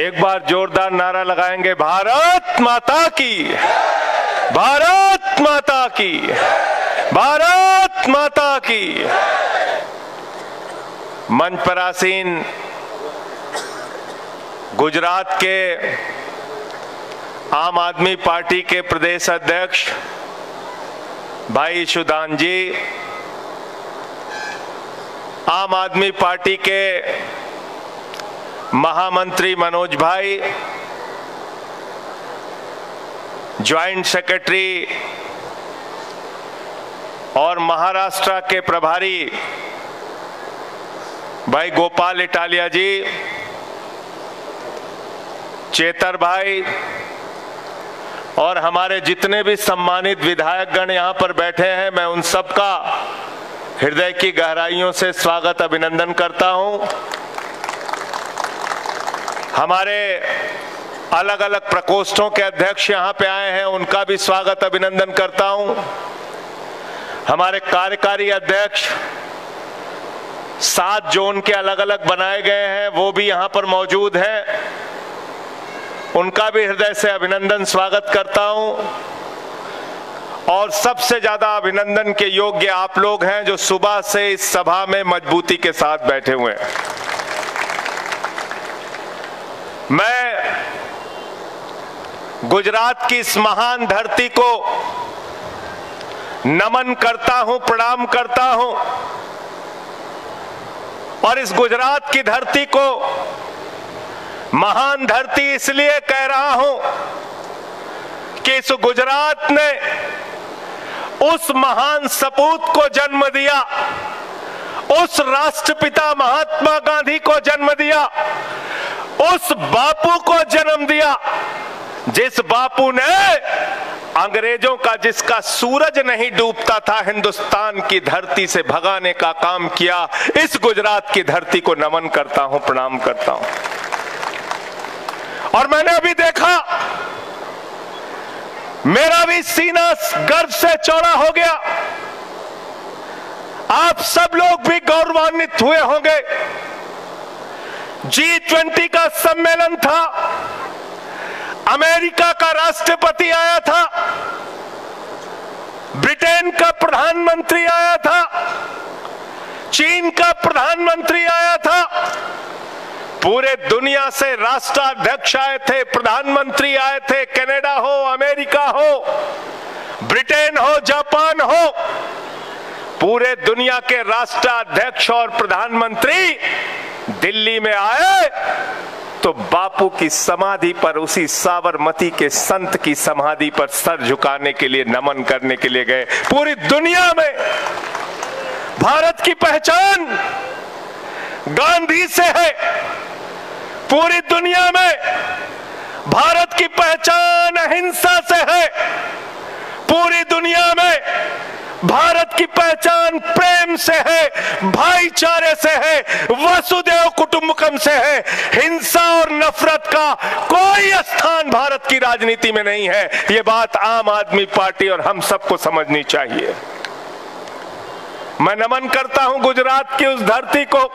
एक बार जोरदार नारा लगाएंगे, भारत माता की, भारत माता की, भारत माता की। मंच पर आसीन गुजरात के आम आदमी पार्टी के प्रदेश अध्यक्ष भाई ईशुदान जी, आम आदमी पार्टी के महामंत्री मनोज भाई, ज्वाइंट सेक्रेटरी और महाराष्ट्र के प्रभारी भाई गोपाल इटालिया जी, चेतर भाई और हमारे जितने भी सम्मानित विधायकगण यहां पर बैठे हैं, मैं उन सबका हृदय की गहराइयों से स्वागत अभिनंदन करता हूं। हमारे अलग अलग प्रकोष्ठों के अध्यक्ष यहां पे आए हैं, उनका भी स्वागत अभिनंदन करता हूं। हमारे कार्यकारी अध्यक्ष 7 जोन के अलग अलग बनाए गए हैं, वो भी यहां पर मौजूद हैं, उनका भी हृदय से अभिनंदन स्वागत करता हूं। और सबसे ज्यादा अभिनंदन के योग्य आप लोग हैं जो सुबह से इस सभा में मजबूती के साथ बैठे हुए हैं। मैं गुजरात की इस महान धरती को नमन करता हूं, प्रणाम करता हूं और इस गुजरात की धरती को महान धरती इसलिए कह रहा हूं कि इस गुजरात ने उस महान सपूत को जन्म दिया, उस राष्ट्रपिता महात्मा गांधी को जन्म दिया, उस बापू को जन्म दिया जिस बापू ने अंग्रेजों का, जिसका सूरज नहीं डूबता था, हिंदुस्तान की धरती से भगाने का काम किया। इस गुजरात की धरती को नमन करता हूं, प्रणाम करता हूं। और मैंने अभी देखा, मेरा भी सीना गर्व से चौड़ा हो गया। आप सब लोग भी गौरवान्वित हुए होंगे। G20 का सम्मेलन था, अमेरिका का राष्ट्रपति आया था, ब्रिटेन का प्रधानमंत्री आया था, चीन का प्रधानमंत्री आया था, पूरे दुनिया से राष्ट्राध्यक्ष आए थे, प्रधानमंत्री आए थे, कनाडा हो, अमेरिका हो, ब्रिटेन हो, जापान हो, पूरे दुनिया के राष्ट्राध्यक्ष और प्रधानमंत्री दिल्ली में आए तो बापू की समाधि पर, उसी साबरमती के संत की समाधि पर सर झुकाने के लिए, नमन करने के लिए गए। पूरी दुनिया में भारत की पहचान गांधी से है, पूरी दुनिया में भारत की पहचान अहिंसा से है, पूरी दुनिया में भारत की पहचान प्रेम से है, भाईचारे से है, वसुदेव कुटुंबकम से है। हिंसा और नफरत का कोई स्थान भारत की राजनीति में नहीं है। ये बात आम आदमी पार्टी और हम सबको समझनी चाहिए। मैं नमन करता हूं गुजरात की उस धरती को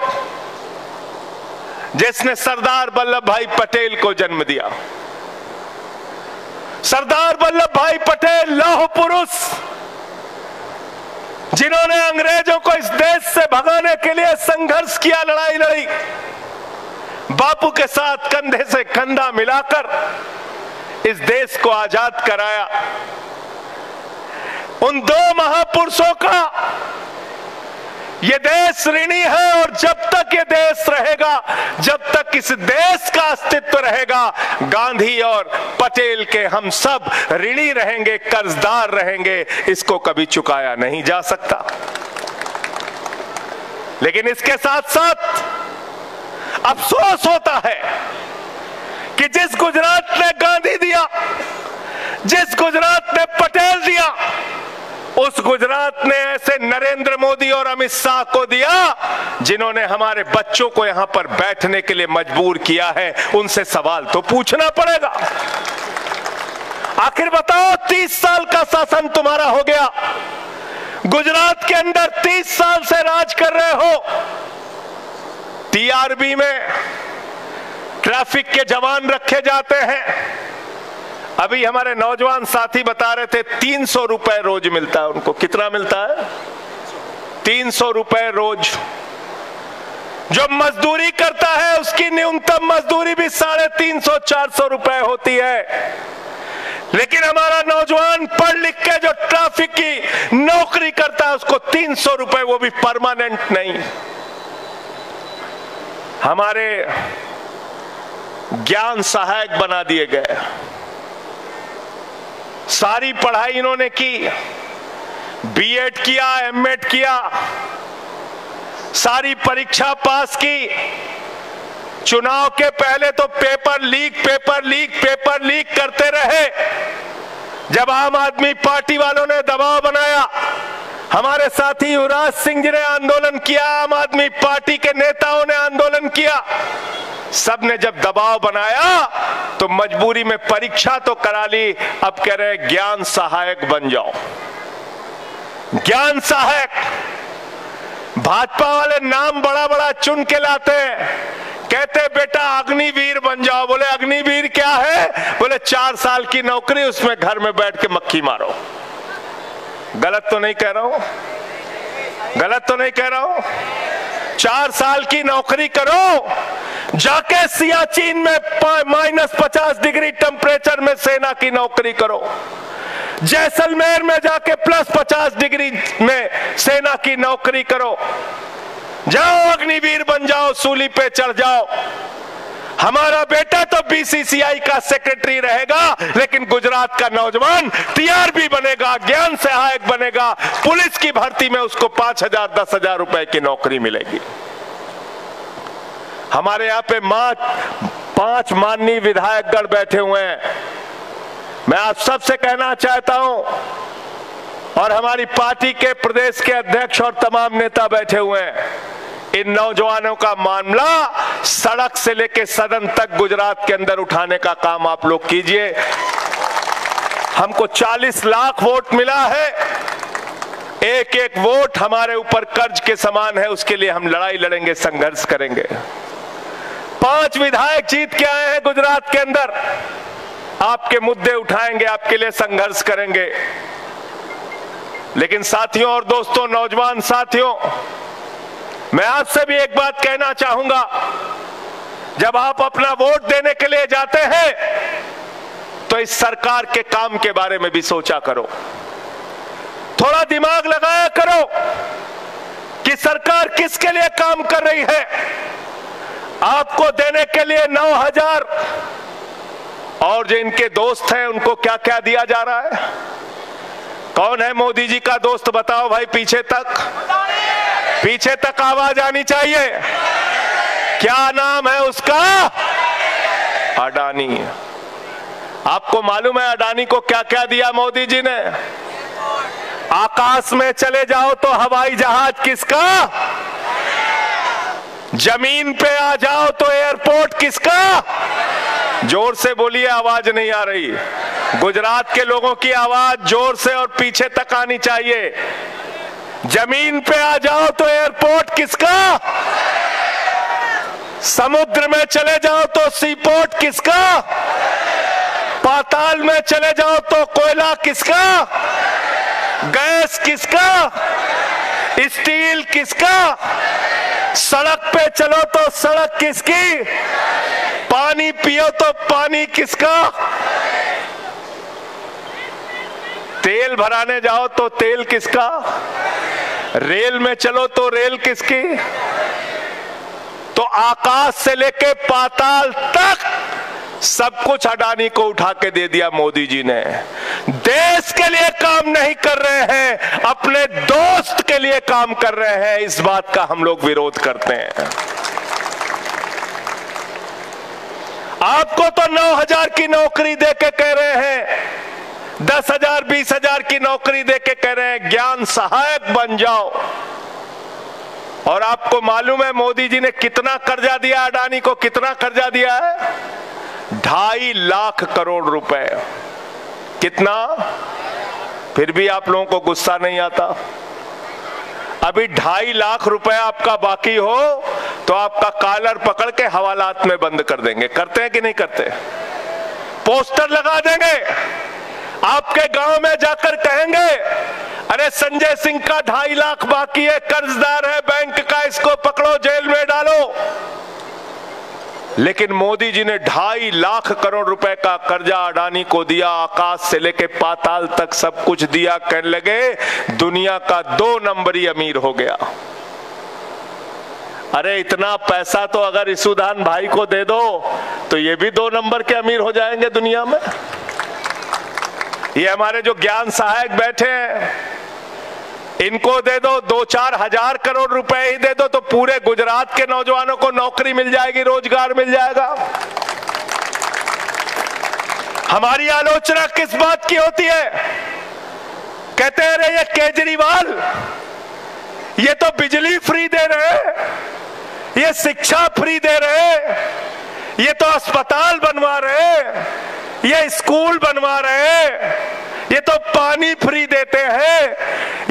जिसने सरदार वल्लभ भाई पटेल को जन्म दिया। सरदार वल्लभ भाई पटेल लौह पुरुष, जिन्होंने अंग्रेजों को इस देश से भगाने के लिए संघर्ष किया, लड़ाई लड़ी, बापू के साथ कंधे से कंधा मिलाकर इस देश को आजाद कराया। उन 2 महापुरुषों का ये देश ऋणी है और जब तक ये देश रहेगा, जब तक इस देश का अस्तित्व रहेगा, गांधी और पटेल के हम सब ऋणी रहेंगे, कर्जदार रहेंगे। इसको कभी चुकाया नहीं जा सकता। लेकिन इसके साथ साथ अफसोस होता है कि जिस गुजरात ने गांधी दिया, जिस गुजरात ने पटेल दिया, उस गुजरात ने ऐसे नरेंद्र मोदी और अमित शाह को दिया जिन्होंने हमारे बच्चों को यहां पर बैठने के लिए मजबूर किया है। उनसे सवाल तो पूछना पड़ेगा। आखिर बताओ, 30 साल का शासन तुम्हारा हो गया, गुजरात के अंदर 30 साल से राज कर रहे हो। टीआरबी में ट्रैफिक के जवान रखे जाते हैं। अभी हमारे नौजवान साथी बता रहे थे 300 रुपए रोज मिलता है उनको। कितना मिलता है? 300 रुपए रोज। जो मजदूरी करता है उसकी न्यूनतम मजदूरी भी 350-400 रुपए होती है। लेकिन हमारा नौजवान पढ़ लिख के जो ट्रैफिक की नौकरी करता है उसको 300 रुपए, वो भी परमानेंट नहीं। हमारे ज्ञान सहायक बना दिए गए। सारी पढ़ाई इन्होंने की, बीएड किया, एमएड किया, सारी परीक्षा पास की। चुनाव के पहले तो पेपर लीक करते रहे। जब आम आदमी पार्टी वालों ने दबाव बनाया, हमारे साथी युवराज सिंह जी ने आंदोलन किया, आम आदमी पार्टी के नेताओं ने आंदोलन किया, सबने जब दबाव बनाया तो मजबूरी में परीक्षा तो करा ली। अब कह रहे ज्ञान सहायक बन जाओ। ज्ञान सहायक, भाजपा वाले नाम बड़ा बड़ा चुन के लाते हैं। कहते बेटा अग्निवीर बन जाओ। बोले अग्निवीर क्या है? बोले 4 साल की नौकरी, उसमें घर में बैठ के मक्खी मारो। गलत तो नहीं कह रहा हूं? गलत तो नहीं कह रहा हूं? 4 साल की नौकरी करो, जाके सियाचिन में -50 डिग्री टेम्परेचर में सेना की नौकरी करो, जैसलमेर में जाके +50 डिग्री में सेना की नौकरी करो। जाओ अग्निवीर बन जाओ, सूली पे चढ़ जाओ। हमारा बेटा तो बीसीसीआई का सेक्रेटरी रहेगा, लेकिन गुजरात का नौजवान टीआरबी बनेगा, ज्ञान सहायक बनेगा। पुलिस की भर्ती में उसको 5,000-10,000 रुपए की नौकरी मिलेगी। हमारे यहाँ पे 5 माननीय विधायकगण बैठे हुए हैं। मैं आप सबसे कहना चाहता हूं, और हमारी पार्टी के प्रदेश के अध्यक्ष और तमाम नेता बैठे हुए हैं, इन नौजवानों का मामला सड़क से लेकर सदन तक गुजरात के अंदर उठाने का काम आप लोग कीजिए। हमको 40 लाख वोट मिला है। एक एक वोट हमारे ऊपर कर्ज के समान है। उसके लिए हम लड़ाई लड़ेंगे, संघर्ष करेंगे। 5 विधायक जीत के आए हैं गुजरात के अंदर। आपके मुद्दे उठाएंगे, आपके लिए संघर्ष करेंगे। लेकिन साथियों और दोस्तों, नौजवान साथियों, मैं आपसे भी एक बात कहना चाहूंगा। जब आप अपना वोट देने के लिए जाते हैं तो इस सरकार के काम के बारे में भी सोचा करो। थोड़ा दिमाग लगाया करो कि सरकार किसके लिए काम कर रही है। आपको देने के लिए 9,000, और जो इनके दोस्त हैं उनको क्या क्या दिया जा रहा है? कौन है मोदी जी का दोस्त? बताओ भाई, पीछे तक आवाज आनी चाहिए। क्या नाम है उसका? अडानी। आपको मालूम है अडानी को क्या क्या दिया मोदी जी ने? आकाश में चले जाओ तो हवाई जहाज किसका? जमीन पे आ जाओ तो एयरपोर्ट किसका? जोर से बोलिए, आवाज नहीं आ रही। गुजरात के लोगों की आवाज जोर से और पीछे तक आनी चाहिए। जमीन पे आ जाओ तो एयरपोर्ट किसका? समुद्र में चले जाओ तो सीपोर्ट किसका? पाताल में चले जाओ तो कोयला किसका? गैस किसका? स्टील किसका? सड़क पे चलो तो सड़क किसकी? पानी पियो तो पानी किसका? तेल भराने जाओ तो तेल किसका? रेल में चलो तो रेल किसकी? तो आकाश से लेके पाताल तक सब कुछ अडानी को उठा के दे दिया मोदी जी ने। देश के लिए काम नहीं कर रहे हैं, अपने दोस्त के लिए काम कर रहे हैं। इस बात का हम लोग विरोध करते हैं। आपको तो 9,000 की नौकरी देके कह रहे हैं, 10,000 20,000 की नौकरी देके कह रहे हैं ज्ञान सहायक बन जाओ। और आपको मालूम है मोदी जी ने कितना कर्जा दिया अडानी को? कितना कर्जा दिया है? 2.5 लाख करोड़ रुपए। कितना? फिर भी आप लोगों को गुस्सा नहीं आता। अभी 2.5 लाख रुपए आपका बाकी हो तो आपका कॉलर पकड़ के हवालात में बंद कर देंगे। करते हैं कि नहीं करते? पोस्टर लगा देंगे, आपके गांव में जाकर कहेंगे अरे संजय सिंह का 2.5 लाख बाकी है, कर्जदार है बैंक का, इसको पकड़ो जेल में डालो। लेकिन मोदी जी ने 2.5 लाख करोड़ रुपए का कर्जा अडानी को दिया, आकाश से लेके पाताल तक सब कुछ दिया। कहने लगे दुनिया का 2 नंबरी अमीर हो गया। अरे इतना पैसा तो अगर ईसुदान भाई को दे दो तो ये भी 2 नंबर के अमीर हो जाएंगे दुनिया में। ये हमारे जो ज्ञान सहायक बैठे हैं, इनको दे दो 2-4 हजार करोड़ रुपए ही दे दो तो पूरे गुजरात के नौजवानों को नौकरी मिल जाएगी, रोजगार मिल जाएगा। हमारी आलोचना किस बात की होती है? कहते हैं अरे ये केजरीवाल ये तो बिजली फ्री दे रहे, ये शिक्षा फ्री दे रहे, ये तो अस्पताल बनवा रहे, ये स्कूल बनवा रहे, ये तो पानी फ्री देते हैं,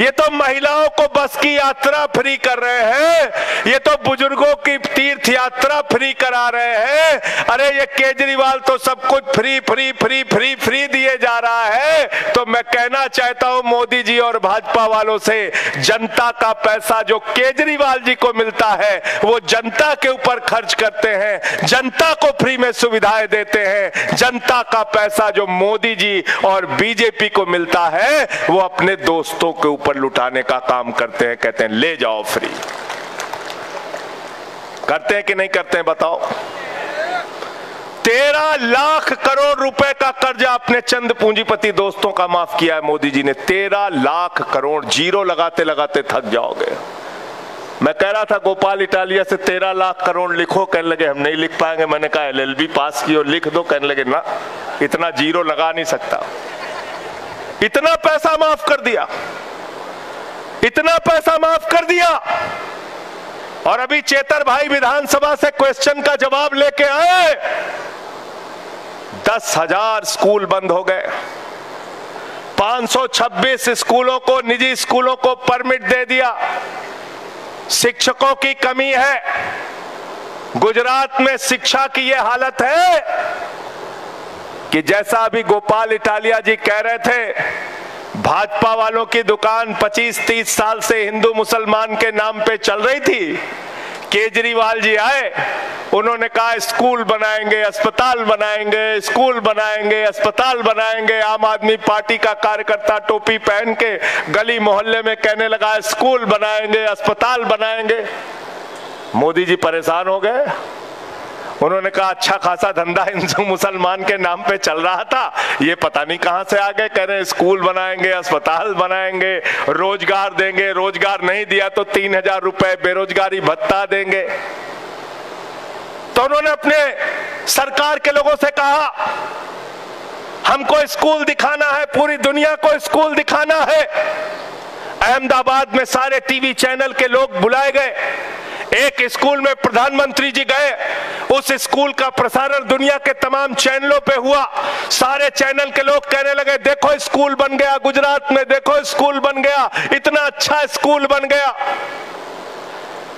ये तो महिलाओं को बस की यात्रा फ्री कर रहे हैं, ये तो बुजुर्गों की तीर्थ यात्रा फ्री करा रहे हैं। अरे ये केजरीवाल तो सब कुछ free free free free free दिए जा रहा है। तो मैं कहना चाहता हूं मोदी जी और भाजपा वालों से, जनता का पैसा जो केजरीवाल जी को मिलता है वो जनता के ऊपर खर्च करते हैं, जनता को फ्री में सुविधाएं देते हैं। जनता का पैसा जो मोदी जी और बीजेपी को मिलता है वो अपने दोस्तों के ऊपर लुटाने का काम करते हैं। कहते हैं ले जाओ फ्री। करते हैं कि नहीं करते हैं बताओ? 13 लाख करोड़ रुपए का कर्जा अपने चंद पूंजीपति दोस्तों का माफ किया है मोदी जी ने। 13 लाख करोड़, जीरो लगाते लगाते थक जाओगे। मैं कह रहा था गोपाल इटालिया से 13 लाख करोड़ लिखो, कहने लगे हम नहीं लिख पाएंगे। मैंने कहा LLB पास की और लिख दो, कहने लगे ना इतना जीरो लगा नहीं सकता। इतना पैसा माफ कर दिया, इतना पैसा माफ कर दिया। और अभी चेतर भाई विधानसभा से क्वेश्चन का जवाब लेके आए, 10,000 स्कूल बंद हो गए, 526 स्कूलों को, निजी स्कूलों को परमिट दे दिया। शिक्षकों की कमी है, गुजरात में शिक्षा की यह हालत है कि जैसा अभी गोपाल इटालिया जी कह रहे थे, भाजपा वालों की दुकान 25-30 साल से हिंदू मुसलमान के नाम पे चल रही थी। केजरीवाल जी आए, उन्होंने कहा स्कूल बनाएंगे, अस्पताल बनाएंगे, स्कूल बनाएंगे, अस्पताल बनाएंगे। आम आदमी पार्टी का कार्यकर्ता टोपी पहन के गली मोहल्ले में कहने लगा स्कूल बनाएंगे, अस्पताल बनाएंगे। मोदी जी परेशान हो गए। उन्होंने कहा अच्छा खासा धंधा हिंदू मुसलमान के नाम पे चल रहा था, ये पता नहीं कहां से आ गए, कह रहे स्कूल बनाएंगे, अस्पताल बनाएंगे, रोजगार देंगे, रोजगार नहीं दिया तो 3,000 रुपए बेरोजगारी भत्ता देंगे। तो उन्होंने अपने सरकार के लोगों से कहा हमको स्कूल दिखाना है, पूरी दुनिया को स्कूल दिखाना है। अहमदाबाद में सारे टीवी चैनल के लोग बुलाए गए। एक स्कूल में प्रधानमंत्री जी गए, उस स्कूल का प्रसारण दुनिया के तमाम चैनलों पे हुआ। सारे चैनल के लोग कहने लगे देखो स्कूल बन गया गुजरात में, देखो स्कूल बन गया, इतना अच्छा स्कूल बन गया।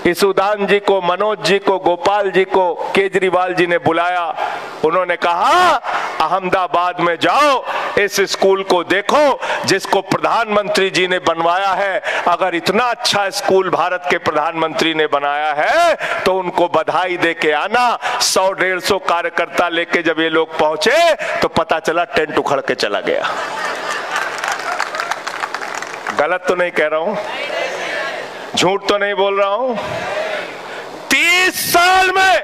ईसुदान जी को, मनोज जी को, गोपाल जी को केजरीवाल जी ने बुलाया। उन्होंने कहा अहमदाबाद में जाओ, इस स्कूल को देखो जिसको प्रधानमंत्री जी ने बनवाया है। अगर इतना अच्छा स्कूल भारत के प्रधानमंत्री ने बनाया है तो उनको बधाई दे के आना। 100-150 कार्यकर्ता लेके जब ये लोग पहुंचे तो पता चला टेंट उखड़ के चला गया। गलत तो नहीं कह रहा हूं, झूठ तो नहीं बोल रहा हूं। 30 साल में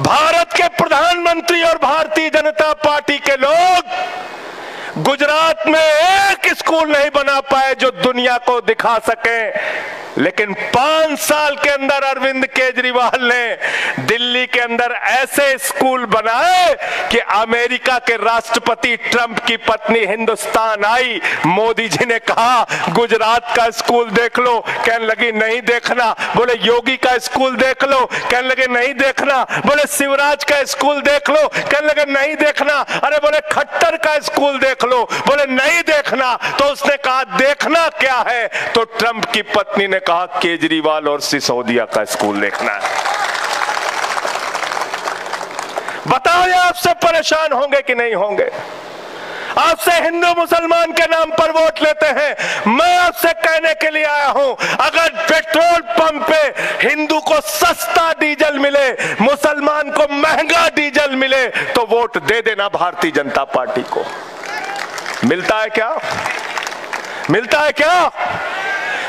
भारत के प्रधानमंत्री और भारतीय जनता पार्टी के लोग गुजरात में एक स्कूल नहीं बना पाए जो दुनिया को दिखा सके। लेकिन 5 साल के अंदर अरविंद केजरीवाल ने दिल्ली के अंदर ऐसे स्कूल बनाए कि अमेरिका के राष्ट्रपति ट्रंप की पत्नी हिंदुस्तान आई, मोदी जी ने कहा गुजरात का स्कूल देख लो, कहने लगी नहीं देखना। बोले योगी का स्कूल देख लो, कहने लगे नहीं देखना। बोले शिवराज का स्कूल देख लो, कहने लगे नहीं देखना। अरे बोले खट्टर का स्कूल देख लो, बोले नहीं देखना। तो उसने कहा देख देखना क्या है, तो ट्रंप की पत्नी ने कहा केजरीवाल और सिसोदिया का स्कूल देखना है। बताओ, ये आपसे परेशान होंगे कि नहीं होंगे? आपसे हिंदू मुसलमान के नाम पर वोट लेते हैं। मैं आपसे कहने के लिए आया हूं, अगर पेट्रोल पंप पे हिंदू को सस्ता डीजल मिले, मुसलमान को महंगा डीजल मिले, तो वोट दे देना भारतीय जनता पार्टी को। मिलता है क्या? मिलता है क्या?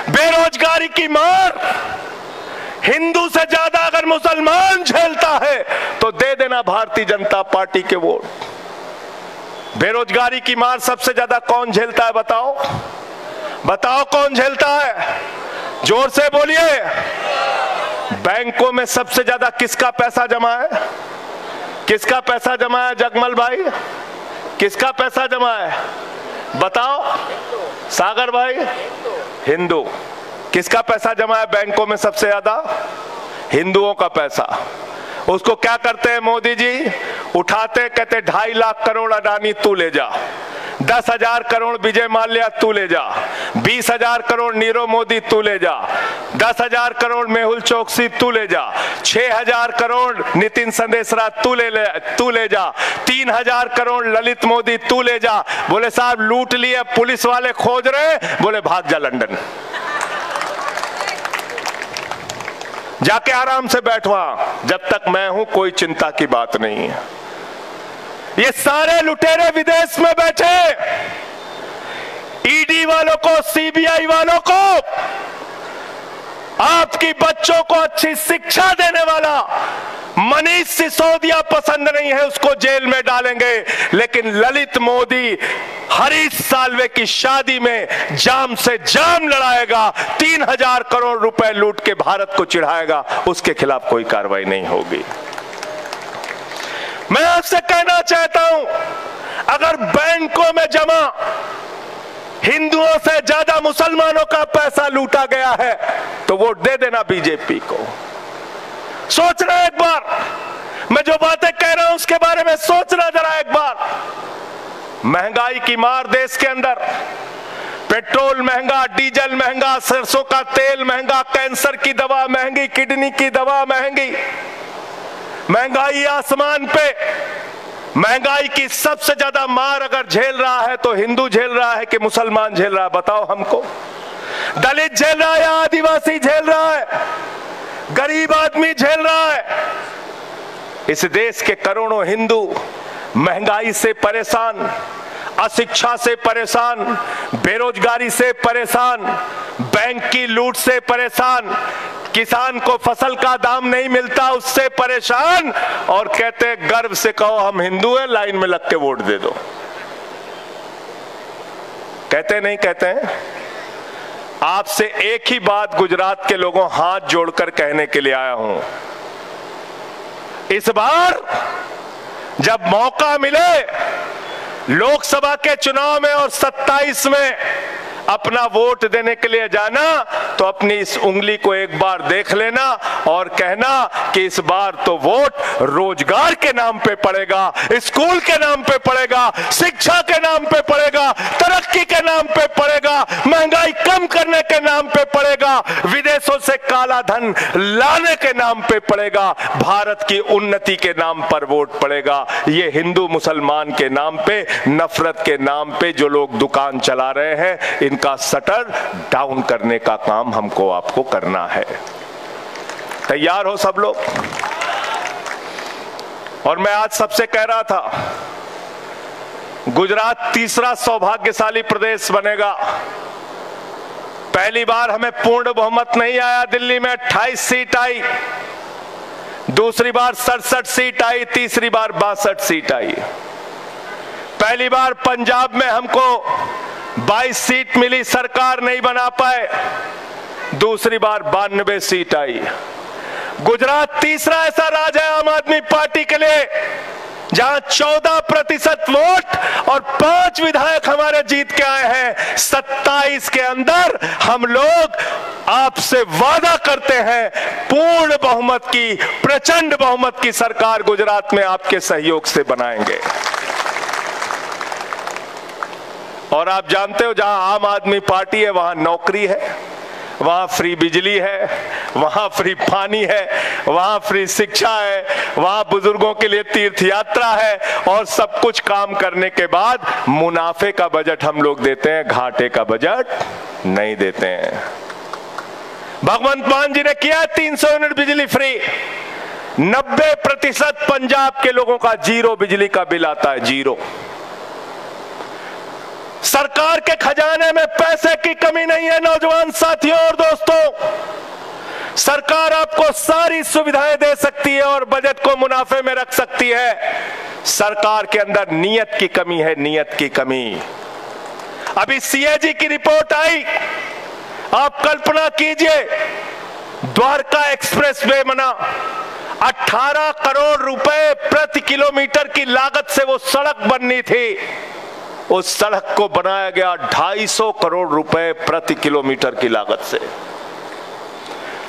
बेरोजगारी की मार हिंदू से ज्यादा अगर मुसलमान झेलता है, तो दे देना भारतीय जनता पार्टी के वोट। बेरोजगारी की मार सबसे ज्यादा कौन झेलता है? बताओ, बताओ कौन झेलता है? जोर से बोलिए। बैंकों में सबसे ज्यादा किसका पैसा जमा है? किसका पैसा जमा है जगमल भाई? किसका पैसा जमा है? बताओ सागर भाई। हिंदू। किसका पैसा जमा है बैंकों में सबसे ज्यादा? हिंदुओं का पैसा। उसको क्या करते हैं मोदी जी? उठाते, कहते 2.5 लाख करोड़ अडानी तू ले जा, 10,000 करोड़ विजय माल्या तू ले जा, 20,000 करोड़ नीरव मोदी तू ले जा, 10,000 करोड़ मेहुल चोकसी तू ले जा, 6,000 करोड़ नितिन संदेशरा तू ले जा, 3,000 करोड़ ललित मोदी तू ले जा। बोले साहब लूट लिए, पुलिस वाले खोज रहे, बोले भाग जा लंदन, जाके आराम से बैठवा, जब तक मैं हूं कोई चिंता की बात नहीं है। ये सारे लुटेरे विदेश में बैठे, ईडी वालों को, सीबीआई वालों को, आपकी बच्चों को अच्छी शिक्षा देने वाला मनीष सिसोदिया पसंद नहीं है, उसको जेल में डालेंगे। लेकिन ललित मोदी हरीश साल्वे की शादी में जाम से जाम लड़ाएगा, 3,000 करोड़ रुपए लूट के भारत को चिढ़ाएगा, उसके खिलाफ कोई कार्रवाई नहीं होगी। मैं आपसे कहना चाहता हूं, अगर बैंकों में जमा हिंदुओं से ज्यादा मुसलमानों का पैसा लूटा गया है, तो वोट दे देना बीजेपी को। सोचना एक बार, मैं जो बातें कह रहा हूं उसके बारे में सोचना जरा एक बार। महंगाई की मार देश के अंदर, पेट्रोल महंगा, डीजल महंगा, सरसों का तेल महंगा, कैंसर की दवा महंगी, किडनी की दवा महंगी, महंगाई आसमान पे। महंगाई की सबसे ज्यादा मार अगर झेल रहा है तो हिंदू झेल रहा है कि मुसलमान झेल रहा है? बताओ हमको। दलित झेल रहा है या आदिवासी झेल रहा है? गरीब आदमी झेल रहा है? इस देश के करोड़ों हिंदू महंगाई से परेशान, अशिक्षा से परेशान, बेरोजगारी से परेशान, बैंक की लूट से परेशान, किसान को फसल का दाम नहीं मिलता उससे परेशान, और कहते गर्व से कहो हम हिंदू हैं, लाइन में लग के वोट दे दो। कहते नहीं कहते हैं? आपसे एक ही बात गुजरात के लोगों हाथ जोड़कर कहने के लिए आया हूं, इस बार जब मौका मिले लोकसभा के चुनाव में और 27 में अपना वोट देने के लिए जाना, तो अपनी इस उंगली को एक बार देख लेना और कहना कि इस बार तो वोट रोजगार के नाम पे पड़ेगा, स्कूल के नाम पे पड़ेगा, शिक्षा के नाम पे पड़ेगा, तरक्की के नाम पे पड़ेगा, महंगाई कम करने के नाम पे पड़ेगा, विदेशों से काला धन लाने के नाम पे पड़ेगा, भारत की उन्नति के नाम पर वोट पड़ेगा। ये हिंदू मुसलमान के नाम पे, नफरत के नाम पे जो लोग दुकान चला रहे हैं, इनका शटर डाउन करने का काम हमको आपको करना है। तैयार हो सब लोग? और मैं आज सबसे कह रहा था, गुजरात तीसरा सौभाग्यशाली प्रदेश बनेगा। पहली बार हमें पूर्ण बहुमत नहीं आया, दिल्ली में 28 सीट आई, दूसरी बार 67 सीट आई, तीसरी बार 62 सीट आई। पहली बार पंजाब में हमको 22 सीट मिली, सरकार नहीं बना पाए, दूसरी बार 92 सीट आई। गुजरात तीसरा ऐसा राज्य है आम आदमी पार्टी के लिए जहां 14% वोट और 5 विधायक हमारे जीत के आए हैं। 27 के अंदर हम लोग आपसे वादा करते हैं पूर्ण बहुमत की, प्रचंड बहुमत की सरकार गुजरात में आपके सहयोग से बनाएंगे। और आप जानते हो जहां आम आदमी पार्टी है वहां नौकरी है, वहां फ्री बिजली है, वहां फ्री पानी है, वहां फ्री शिक्षा है, वहां बुजुर्गों के लिए तीर्थ यात्रा है, और सब कुछ काम करने के बाद मुनाफे का बजट हम लोग देते हैं, घाटे का बजट नहीं देते हैं। भगवंत मान जी ने किया 300 यूनिट बिजली फ्री। 90% पंजाब के लोगों का जीरो बिजली का बिल आता है, जीरो। सरकार के खजाने में पैसे की कमी नहीं है नौजवान साथियों और दोस्तों। सरकार आपको सारी सुविधाएं दे सकती है और बजट को मुनाफे में रख सकती है। सरकार के अंदर नीयत की कमी है, नीयत की कमी। अभी सीएजी की रिपोर्ट आई, आप कल्पना कीजिए, द्वारका एक्सप्रेसवे बना, 18 करोड़ रुपए प्रति किलोमीटर की लागत से वो सड़क बननी थी। उस सड़क को बनाया गया 250 करोड़ रुपए प्रति किलोमीटर की लागत से,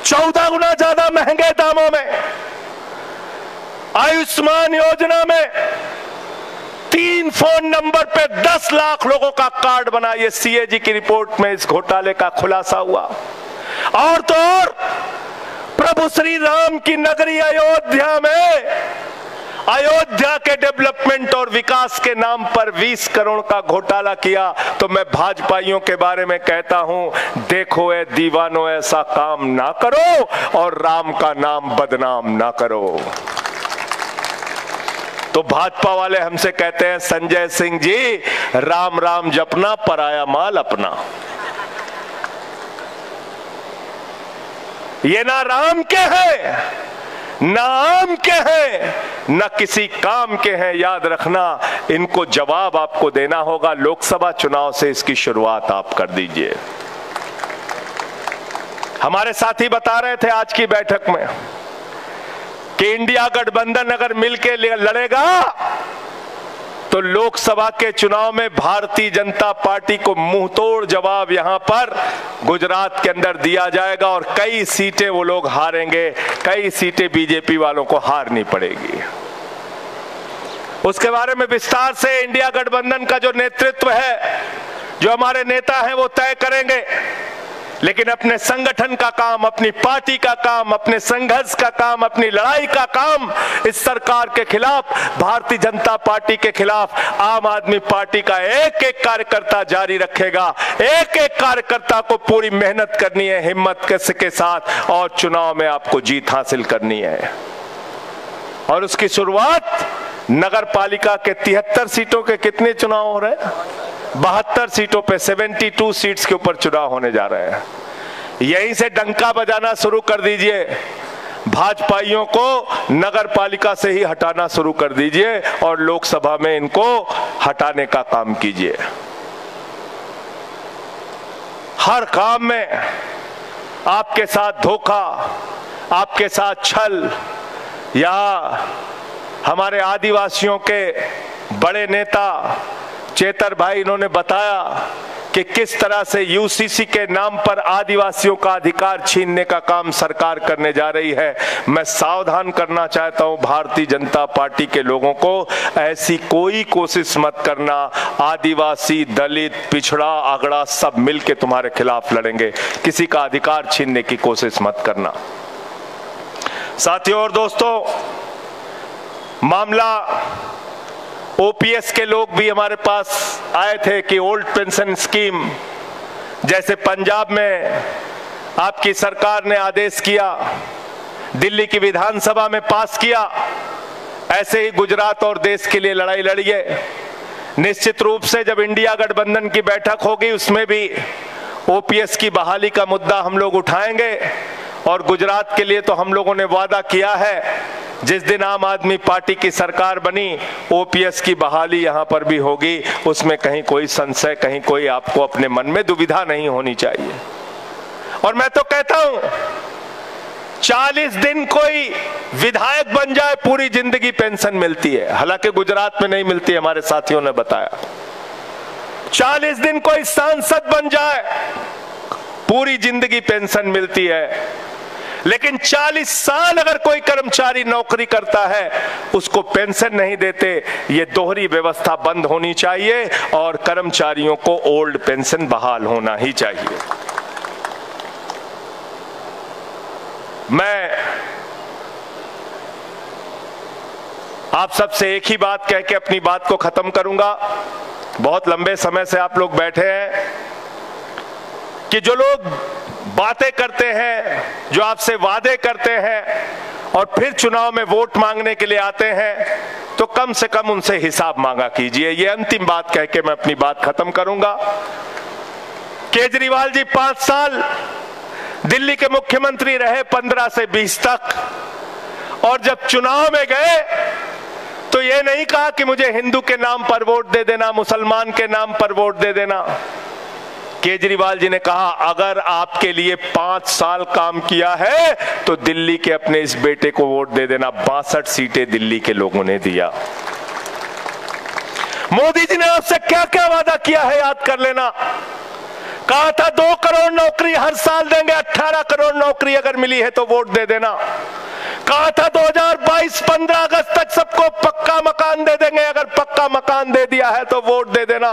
14 गुना ज्यादा महंगे दामों में। आयुष्मान योजना में 3 फोन नंबर पे 10 लाख लोगों का कार्ड बना। ये सीएजी की रिपोर्ट में इस घोटाले का खुलासा हुआ। और तो और प्रभु श्री राम की नगरी अयोध्या में, अयोध्या के डेवलपमेंट और विकास के नाम पर 20 करोड़ का घोटाला किया। तो मैं भाजपाइयों के बारे में कहता हूं, देखो ए दीवानों, ऐसा काम ना करो और राम का नाम बदनाम ना करो। तो भाजपा वाले हमसे कहते हैं, संजय सिंह जी, राम राम जपना, पराया माल अपना। ये ना राम के हैं, ना आम के हैं, न किसी काम के हैं। याद रखना, इनको जवाब आपको देना होगा। लोकसभा चुनाव से इसकी शुरुआत आप कर दीजिए। हमारे साथी बता रहे थे आज की बैठक में कि इंडिया गठबंधन अगर मिलकर लड़ेगा तो लोकसभा के चुनाव में भारतीय जनता पार्टी को मुंहतोड़ जवाब यहां पर गुजरात के अंदर दिया जाएगा और कई सीटें वो लोग हारेंगे, कई सीटें बीजेपी वालों को हारनी पड़ेगी। उसके बारे में विस्तार से इंडिया गठबंधन का जो नेतृत्व है, जो हमारे नेता हैं, वो तय करेंगे। लेकिन अपने संगठन का काम, अपनी पार्टी का काम, अपने संघर्ष का काम, अपनी लड़ाई का काम इस सरकार के खिलाफ, भारतीय जनता पार्टी के खिलाफ आम आदमी पार्टी का एक एक कार्यकर्ता जारी रखेगा। एक एक कार्यकर्ता को पूरी मेहनत करनी है, हिम्मत के साथ, और चुनाव में आपको जीत हासिल करनी है। और उसकी शुरुआत नगर पालिका के 73 सीटों के कितने चुनाव हो रहे हैं? 72 सीटों पे 72 सीट्स के ऊपर चुनाव होने जा रहे हैं। यहीं से डंका बजाना शुरू कर दीजिए। भाजपाइयों को नगर पालिका से ही हटाना शुरू कर दीजिए और लोकसभा में इनको हटाने का काम कीजिए। हर काम में आपके साथ धोखा, आपके साथ छल, या हमारे आदिवासियों के बड़े नेता चेतर भाई, इन्होंने बताया कि किस तरह से यूसीसी के नाम पर आदिवासियों का अधिकार छीनने का काम सरकार करने जा रही है। मैं सावधान करना चाहता हूं भारतीय जनता पार्टी के लोगों को, ऐसी कोई कोशिश मत करना। आदिवासी, दलित, पिछड़ा, अगड़ा सब मिलके तुम्हारे खिलाफ लड़ेंगे। किसी का अधिकार छीनने की कोशिश मत करना। साथियों और दोस्तों, मामला ओपीएस के लोग भी हमारे पास आए थे कि ओल्ड पेंशन स्कीम, जैसे पंजाब में आपकी सरकार ने आदेश किया, दिल्ली की विधानसभा में पास किया, ऐसे ही गुजरात और देश के लिए लड़ाई लड़िए। निश्चित रूप से जब इंडिया गठबंधन की बैठक होगी उसमें भी ओपीएस की बहाली का मुद्दा हम लोग उठाएंगे। और गुजरात के लिए तो हम लोगों ने वादा किया है, जिस दिन आम आदमी पार्टी की सरकार बनी ओपीएस की बहाली यहां पर भी होगी। उसमें कहीं कोई संशय, कहीं कोई आपको अपने मन में दुविधा नहीं होनी चाहिए। और मैं तो कहता हूं 40 दिन कोई विधायक बन जाए पूरी जिंदगी पेंशन मिलती है। हालांकि गुजरात में नहीं मिलती, हमारे साथियों ने बताया। 40 दिन कोई सांसद बन जाए पूरी जिंदगी पेंशन मिलती है। लेकिन 40 साल अगर कोई कर्मचारी नौकरी करता है उसको पेंशन नहीं देते। ये दोहरी व्यवस्था बंद होनी चाहिए और कर्मचारियों को ओल्ड पेंशन बहाल होना ही चाहिए। मैं आप सबसे एक ही बात कह के अपनी बात को खत्म करूंगा। बहुत लंबे समय से आप लोग बैठे हैं कि जो लोग बातें करते हैं, जो आपसे वादे करते हैं और फिर चुनाव में वोट मांगने के लिए आते हैं, तो कम से कम उनसे हिसाब मांगा कीजिए। ये अंतिम बात कह के मैं अपनी बात खत्म करूंगा। केजरीवाल जी 5 साल दिल्ली के मुख्यमंत्री रहे, 15 से 20 तक, और जब चुनाव में गए तो ये नहीं कहा कि मुझे हिंदू के नाम पर वोट दे देना, मुसलमान के नाम पर वोट दे देना। केजरीवाल जी ने कहा अगर आपके लिए 5 साल काम किया है तो दिल्ली के अपने इस बेटे को वोट दे देना। 62 सीटें दिल्ली के लोगों ने दिया। मोदी जी ने आपसे क्या क्या वादा किया है याद कर लेना। कहा था 2 करोड़ नौकरी हर साल देंगे, 18 करोड़ नौकरी अगर मिली है तो वोट दे देना। कहा था 2022 15 अगस्त तक सबको पक्का मकान दे देंगे, अगर पक्का मकान दे दिया है तो वोट दे देना।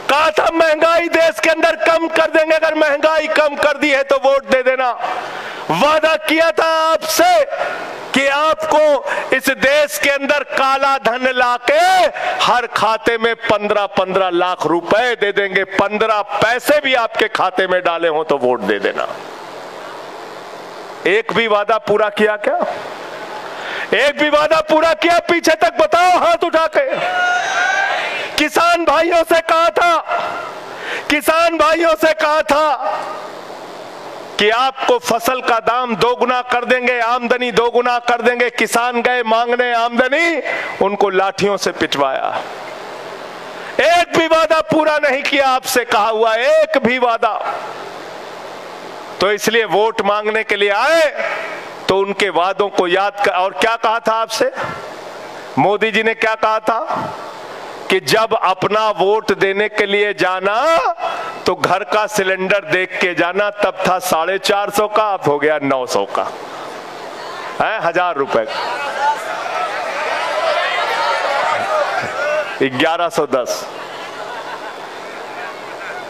कहा था महंगाई देश के अंदर कम कर देंगे, अगर महंगाई कम कर दी है तो वोट दे देना। वादा किया था आपसे कि आपको इस देश के अंदर काला धन लाके हर खाते में 15-15 लाख रुपए दे देंगे। 15 पैसे भी आपके खाते में डाले हो तो वोट दे देना। एक भी वादा पूरा किया क्या? एक भी वादा पूरा किया? पीछे तक बताओ हाथ उठा के। किसान भाइयों से कहा था, किसान भाइयों से कहा था कि आपको फसल का दाम 2 गुना कर देंगे, आमदनी 2 गुना कर देंगे। किसान गए मांगने आमदनी, उनको लाठियों से पिटवाया। एक भी वादा पूरा नहीं किया आपसे कहा हुआ, एक भी वादा। तो इसलिए वोट मांगने के लिए आए तो उनके वादों को याद कर। और क्या कहा था आपसे मोदी जी ने? क्या कहा था कि जब अपना वोट देने के लिए जाना तो घर का सिलेंडर देख के जाना। तब था 450 का, अब हो गया 900 का है, 1000 रुपए, 1110।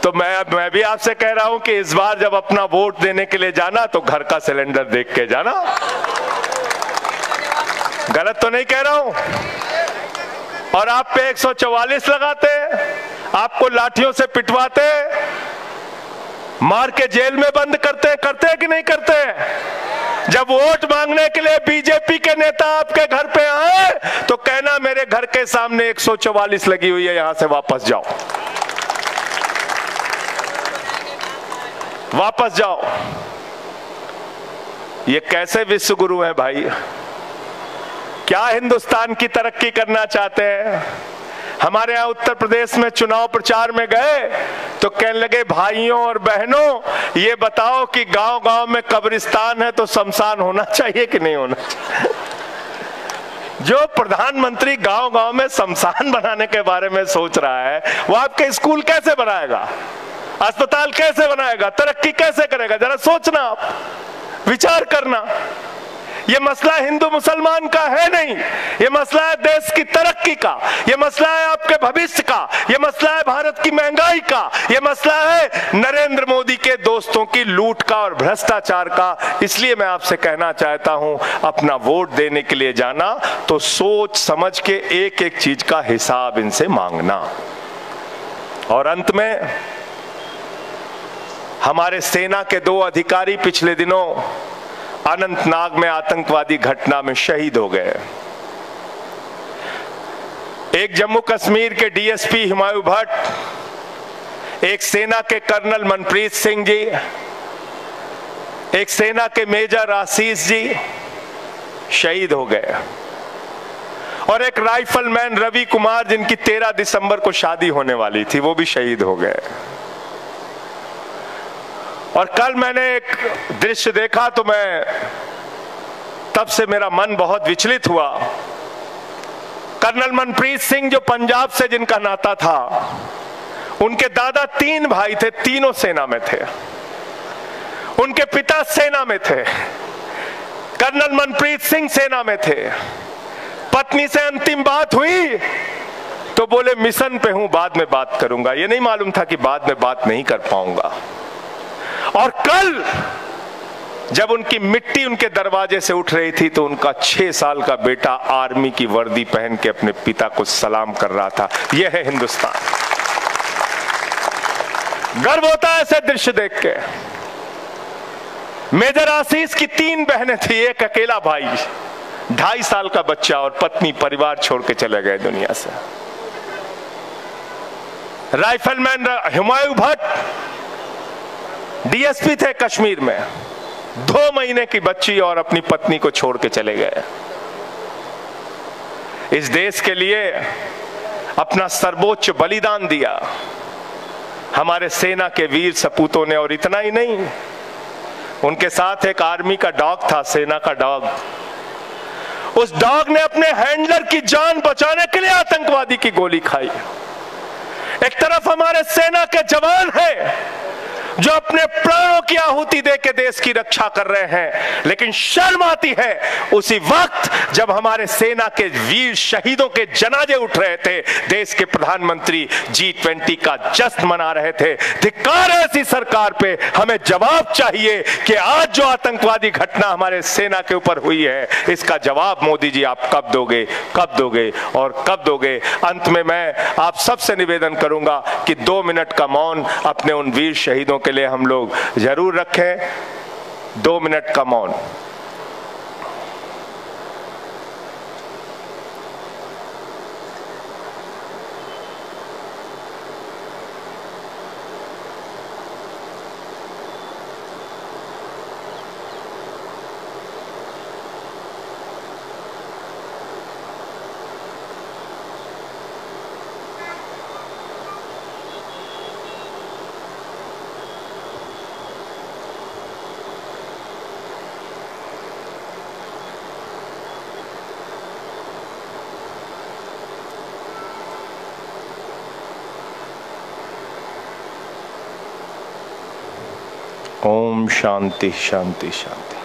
तो मैं भी आपसे कह रहा हूं कि इस बार जब अपना वोट देने के लिए जाना तो घर का सिलेंडर देख के जाना। गलत तो नहीं कह रहा हूं? और आप पे 144 लगाते, आपको लाठियों से पिटवाते, मार के जेल में बंद करते हैं कि नहीं करते? जब वोट मांगने के लिए बीजेपी के नेता आपके घर पे आए तो कहना मेरे घर के सामने 144 लगी हुई है, यहां से वापस जाओ, वापस जाओ। ये कैसे विश्व गुरु हैं भाई? क्या हिंदुस्तान की तरक्की करना चाहते हैं? हमारे यहाँ उत्तर प्रदेश में चुनाव प्रचार में गए तो कहने लगे भाइयों और बहनों ये बताओ कि गांव-गांव में कब्रिस्तान है तो शमशान होना चाहिए कि नहीं होना चाहिए? जो प्रधानमंत्री गांव-गांव में शमशान बनाने के बारे में सोच रहा है, वो आपके स्कूल कैसे बनाएगा? अस्पताल कैसे बनाएगा? तरक्की कैसे करेगा? जरा सोचना, आप विचार करना। ये मसला हिंदू मुसलमान का है नहीं, ये मसला है देश की तरक्की का, ये मसला है आपके भविष्य का, ये मसला है भारत की महंगाई का, ये मसला है नरेंद्र मोदी के दोस्तों की लूट का और भ्रष्टाचार का। इसलिए मैं आपसे कहना चाहता हूं, अपना वोट देने के लिए जाना तो सोच समझ के एक एक चीज का हिसाब इनसे मांगना। और अंत में हमारे सेना के 2 अधिकारी पिछले दिनों अनंतनाग में आतंकवादी घटना में शहीद हो गए। एक जम्मू कश्मीर के डीएसपी हुमायूं भट्ट, एक सेना के कर्नल मनप्रीत सिंह जी, एक सेना के मेजर आशीष जी शहीद हो गए, और एक राइफलमैन रवि कुमार जिनकी 13 दिसंबर को शादी होने वाली थी, वो भी शहीद हो गए। और कल मैंने एक दृश्य देखा तो मैं तब से मेरा मन बहुत विचलित हुआ। कर्नल मनप्रीत सिंह जो पंजाब से जिनका नाता था, उनके दादा 3 भाई थे, तीनों सेना में थे, उनके पिता सेना में थे। कर्नल मनप्रीत सिंह सेना में थे। पत्नी से अंतिम बात हुई तो बोले मिशन पे हूं, बाद में बात करूंगा। ये नहीं मालूम था कि बाद में बात नहीं कर पाऊंगा। और कल जब उनकी मिट्टी उनके दरवाजे से उठ रही थी तो उनका 6 साल का बेटा आर्मी की वर्दी पहन के अपने पिता को सलाम कर रहा था। यह है हिंदुस्तान। गर्व होता है ऐसे दृश्य देख के। मेजर आशीष की 3 बहनें थी, एक अकेला भाई, 2.5 साल का बच्चा और पत्नी परिवार छोड़ के चले गए दुनिया से। राइफलमैन हुमायूं भट्ट डीएसपी थे कश्मीर में, 2 महीने की बच्ची और अपनी पत्नी को छोड़ के चले गए। इस देश के लिए अपना सर्वोच्च बलिदान दिया हमारे सेना के वीर सपूतों ने। और इतना ही नहीं, उनके साथ एक आर्मी का डॉग था, सेना का डॉग। उस डॉग ने अपने हैंडलर की जान बचाने के लिए आतंकवादी की गोली खाई। एक तरफ हमारे सेना के जवान हैं जो अपने प्राणों की आहुति देके देश की रक्षा कर रहे हैं, लेकिन शर्म आती है उसी वक्त जब हमारे सेना के वीर शहीदों के जनाजे उठ रहे थे, देश के प्रधानमंत्री G20 का जश्न मना रहे थे। धिक्कार है ऐसी सरकार पे। हमें जवाब चाहिए कि आज जो आतंकवादी घटना हमारे सेना के ऊपर हुई है, इसका जवाब मोदी जी आप कब दोगे, कब दोगे और कब दोगे। अंत में मैं आप सबसे निवेदन करूंगा कि 2 मिनट का मौन अपने उन वीर शहीदों के लिए हम लोग जरूर रखें। 2 मिनट का मौन। ओम शांति शांति शांति।